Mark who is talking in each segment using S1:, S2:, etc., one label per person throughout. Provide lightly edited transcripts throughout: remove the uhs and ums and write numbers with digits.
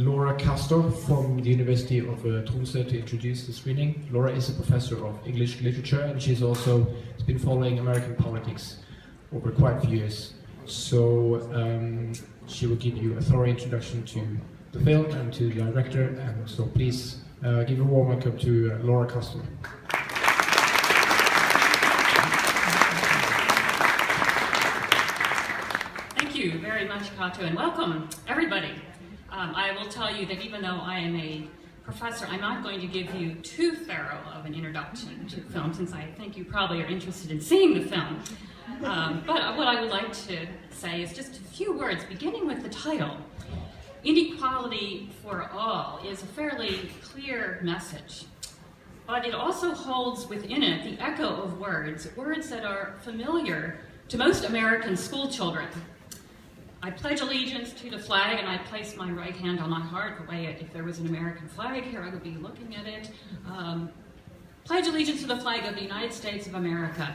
S1: Laura Castor from the University of Tromso to introduce the screening. Laura is a professor of English literature, and she's also been following American politics over quite a few years. So she will give you a thorough introduction to the film and to the director, and so please give a warm welcome to Laura Castor.
S2: Thank you very much, Kato, and welcome, everybody. I will tell you that even though I am a professor, I'm not going to give you too thorough of an introduction to the film, since I think you probably are interested in seeing the film. But what I would like to say is just a few words, beginning with the title. Inequality for all is a fairly clear message, but it also holds within it the echo of words that are familiar to most American school children. I pledge allegiance to the flag, and I place my right hand on my heart the way if there was an American flag here, I would be looking at it. Pledge allegiance to the flag of the United States of America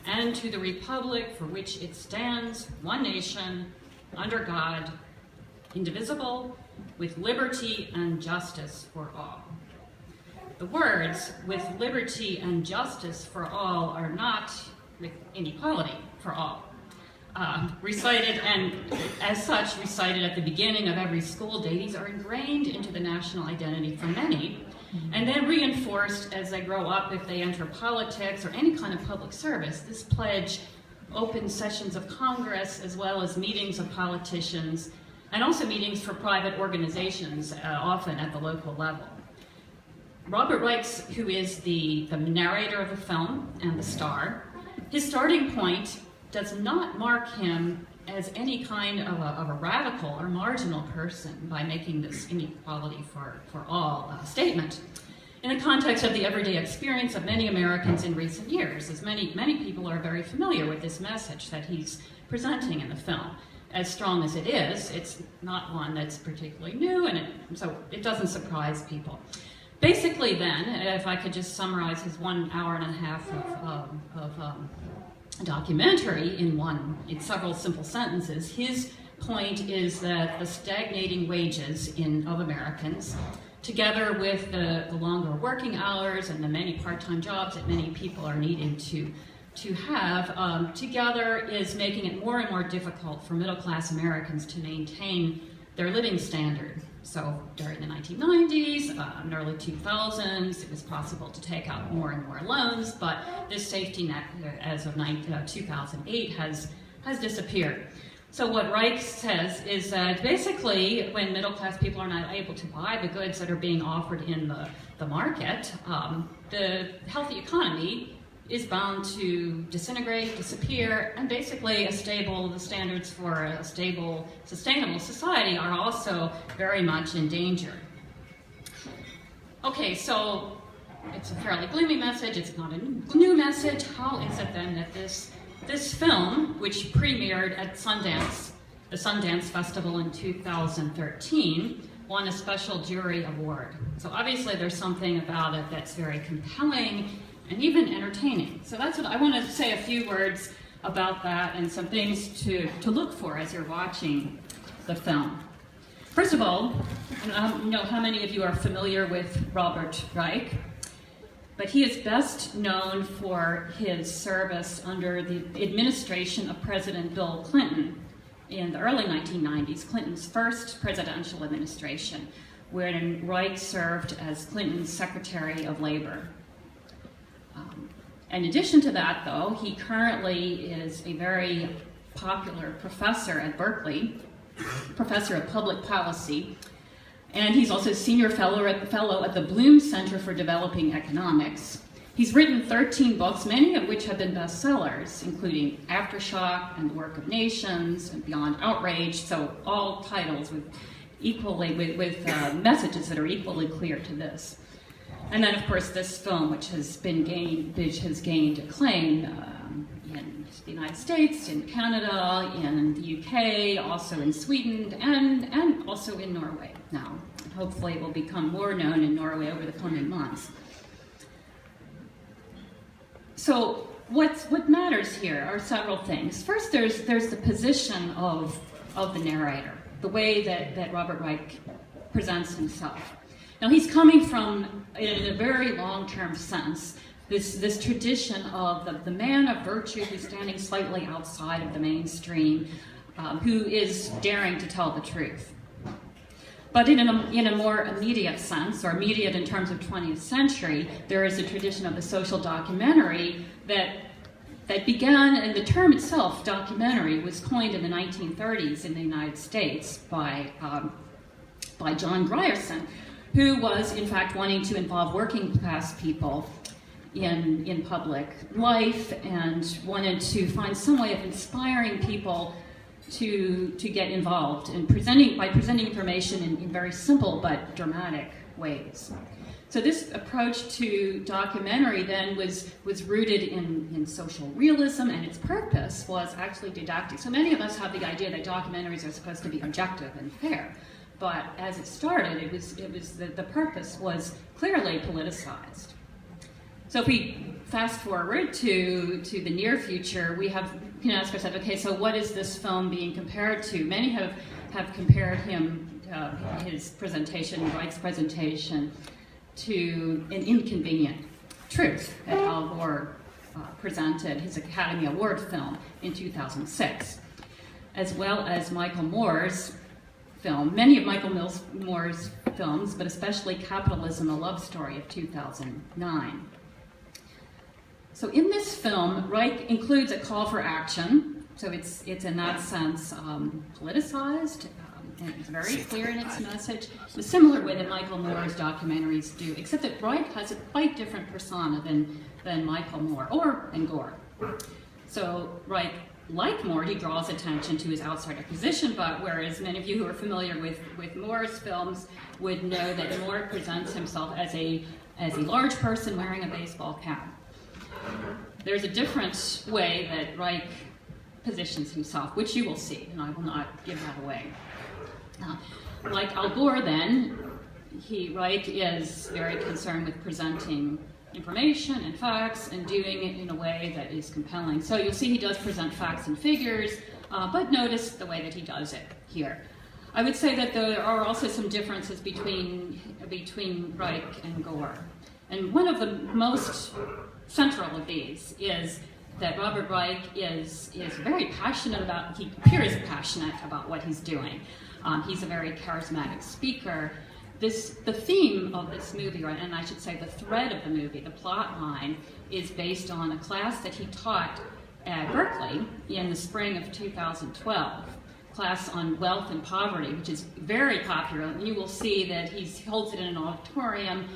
S2: and to the republic for which it stands, one nation, under God, indivisible, with liberty and justice for all. The words, with liberty and justice for all, are not with inequality for all. Recited, and as such recited at the beginning of every school day. These are ingrained into the national identity for many, and then reinforced as they grow up if they enter politics or any kind of public service. This pledge opens sessions of Congress as well as meetings of politicians, and also meetings for private organizations, often at the local level. Robert Reich, who is the narrator of the film and the star, his starting point does not mark him as any kind of a radical or marginal person by making this inequality for all statement. In the context of the everyday experience of many Americans in recent years, as many people are very familiar with this message that he's presenting in the film. As strong as it is, it's not one that's particularly new, and so it doesn't surprise people. Basically then, if I could just summarize his 1 hour and a half of documentary in several simple sentences, his point is that the stagnating wages of Americans, together with the longer working hours and the many part-time jobs that many people are needing to have, together is making it more and more difficult for middle-class Americans to maintain their living standard. So during the 1990s and early 2000s, it was possible to take out more and more loans, but this safety net as of 2008 has disappeared. So what Reich says is that basically when middle-class people are not able to buy the goods that are being offered in the market, the healthy economy is bound to disintegrate, disappear, and basically the standards for a stable, sustainable society are also very much in danger. Okay, so it's a fairly gloomy message, it's not a new message. How is it then that this film, which premiered at the Sundance Festival in 2013, won a special jury award? So obviously there's something about it that's very compelling and even entertaining. So that's what I want to say a few words about that and some things to look for as you're watching the film. First of all, I don't know how many of you are familiar with Robert Reich, but he is best known for his service under the administration of President Bill Clinton in the early 1990s, Clinton's first presidential administration, wherein Reich served as Clinton's Secretary of Labor. In addition to that, though, he currently is a very popular professor at Berkeley, professor of public policy, and he's also senior fellow at the Bloom Center for Developing Economics. He's written 13 books, many of which have been bestsellers, including Aftershock and The Work of Nations and Beyond Outrage, so all titles with messages that are equally clear to this. And then, of course, this film, which has gained acclaim in the United States, in Canada, in the UK, also in Sweden, and also in Norway now. Hopefully, it will become more known in Norway over the coming months. So, what matters here are several things. First, there's the position of the narrator, the way that Robert Reich
S3: presents himself. Now he's coming from, in a very long-term sense, this tradition of the man of virtue who's standing slightly outside of the mainstream, who is daring to tell the truth. But in a more immediate sense, or immediate in terms of 20th century, there is a tradition of the social documentary that began, and the term itself, documentary, was coined in the 1930s in the United States by John Grierson, who was in fact wanting to involve working class people in public life and wanted to find some way of inspiring people to get involved in by presenting information in very simple but dramatic ways. So this approach to documentary then was rooted in social realism, and its purpose was actually didactic. So many of us have the idea that documentaries are supposed to be objective and fair, but as it started, the purpose was clearly politicized. So if we fast forward to the near future, we can ask ourselves, okay, so what is this film being compared to? Many have compared his presentation, Reich's presentation, to An Inconvenient Truth that Al Gore presented, his Academy Award film, in 2006, as well as Michael Moore's film, many of Michael Moore's films, but especially Capitalism, A Love Story of 2009. So in this film, Reich includes a call for action, so it's in that sense politicized, and it's very clear in its message, the similar way that Michael Moore's documentaries do, except that Reich has a quite different persona than Michael Moore and Gore. So Reich, like Moore, he draws attention to his outsider position, but whereas many of you who are familiar with Moore's films would know that Moore presents himself as a large person wearing a baseball cap. There's a different way that Reich positions himself, which you will see, and I will not give that away. Like Al Gore then, Reich is very concerned with presenting information and facts and doing it in a way that is compelling. So you'll see he does present facts and figures, but notice the way that he does it here. I would say that there are also some differences between Reich and Gore. And one of the most central of these is that Robert Reich is very passionate about, he appears passionate about what he's doing. He's a very charismatic speaker. The theme of this movie, and I should say the thread of the movie, the plot line, is based on a class that he taught at Berkeley in the spring of 2012, class on wealth and poverty, which is very popular. And you will see that he holds it in an auditorium.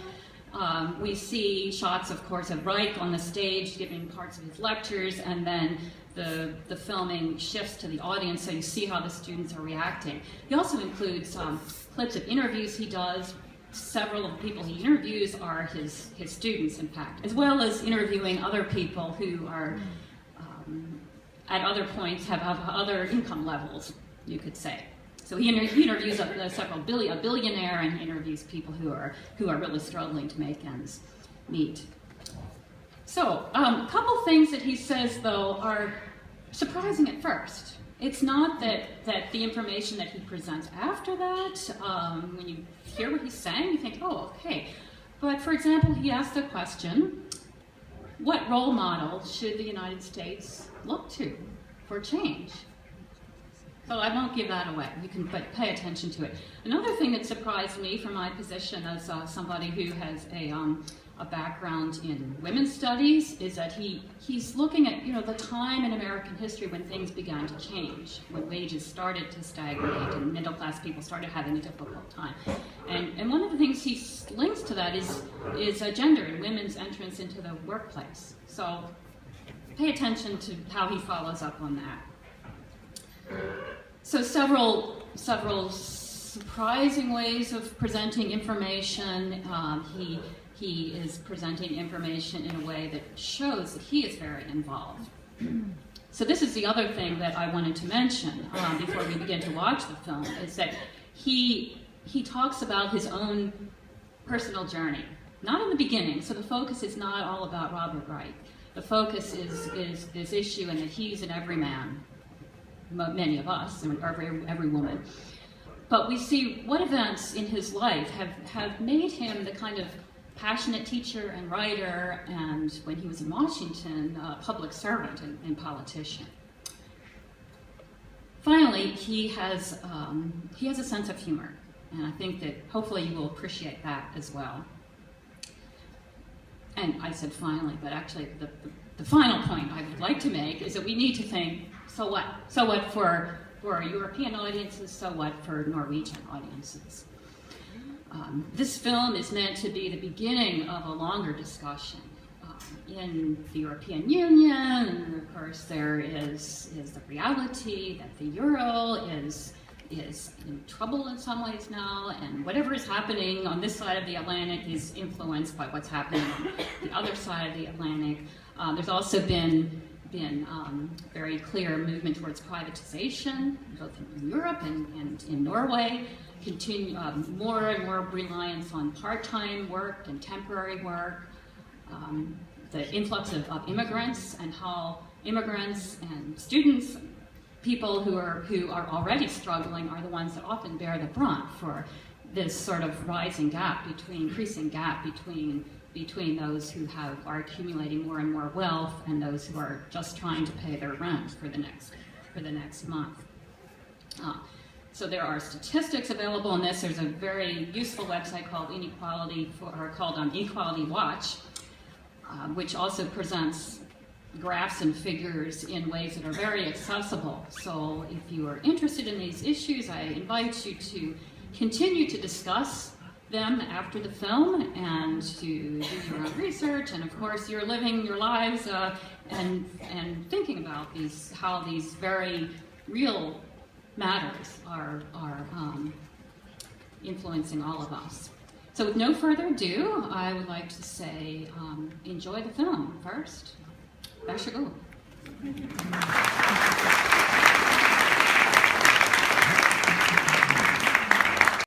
S3: We see shots, of course, of Reich on the stage giving parts of his lectures, and then the filming shifts to the audience, so you see how the students are reacting. He also includes clips of interviews he does. Several of the people he interviews are his students, in fact, as well as interviewing other people who are, at other points, have other income levels, you could say. So he interviews a billionaire, and he interviews people who are really struggling to make ends meet. So a couple things that he says, though, are surprising at first. It's not that the information that he presents after that, when you hear what he's saying, you think, oh, okay. But for example, he asked the question, what role model should the United States look to for change? So I won't give that away, you can pay attention to it. Another thing that surprised me from my position as somebody who has a background in women's studies is that he's looking at the time in American history when things began to change, when wages started to stagnate and middle class people started having a difficult time. And one of the things he links to that is gender and women's entrance into the workplace. So pay attention to how he follows up on that. So several surprising ways of presenting information. He is presenting information in a way that shows that he is very involved. So this is the other thing that I wanted to mention before we begin to watch the film, is that he talks about his own personal journey. Not in the beginning, so the focus is not all about Robert Reich. The focus is this issue, and that he's an everyman, many of us, and every woman. But we see what events in his life have made him the kind of passionate teacher and writer, and when he was in Washington, a public servant and politician. Finally, he has a sense of humor, and I think that hopefully you will appreciate that as well. And I said finally, but actually the final point I would like to make is that we need to think, so what? So what for European audiences, so what for Norwegian audiences? This film is meant to be the beginning of a longer discussion in the European Union, and of course there is the reality that the euro is in trouble in some ways now, and whatever is happening on this side of the Atlantic is influenced by what's happening on the other side of the Atlantic. There's also been very clear movement towards privatization, both in Europe and in Norway. More and more reliance on part-time work and temporary work. The influx of immigrants, and how immigrants and students, people who are already struggling, are the ones that often bear the brunt for this sort of increasing gap between those who are accumulating more and more wealth and those who are just trying to pay their rent for the next month. So there are statistics available on this. There's a very useful website called Equality Watch, which also presents graphs and figures in ways that are very accessible. So if you are interested in these issues, I invite you to continue to discuss them after the film and to do your own research. And of course, you're living your lives and thinking about how these very real matters are influencing all of us. So with no further ado, I would like to say, enjoy the film first. Varsågod.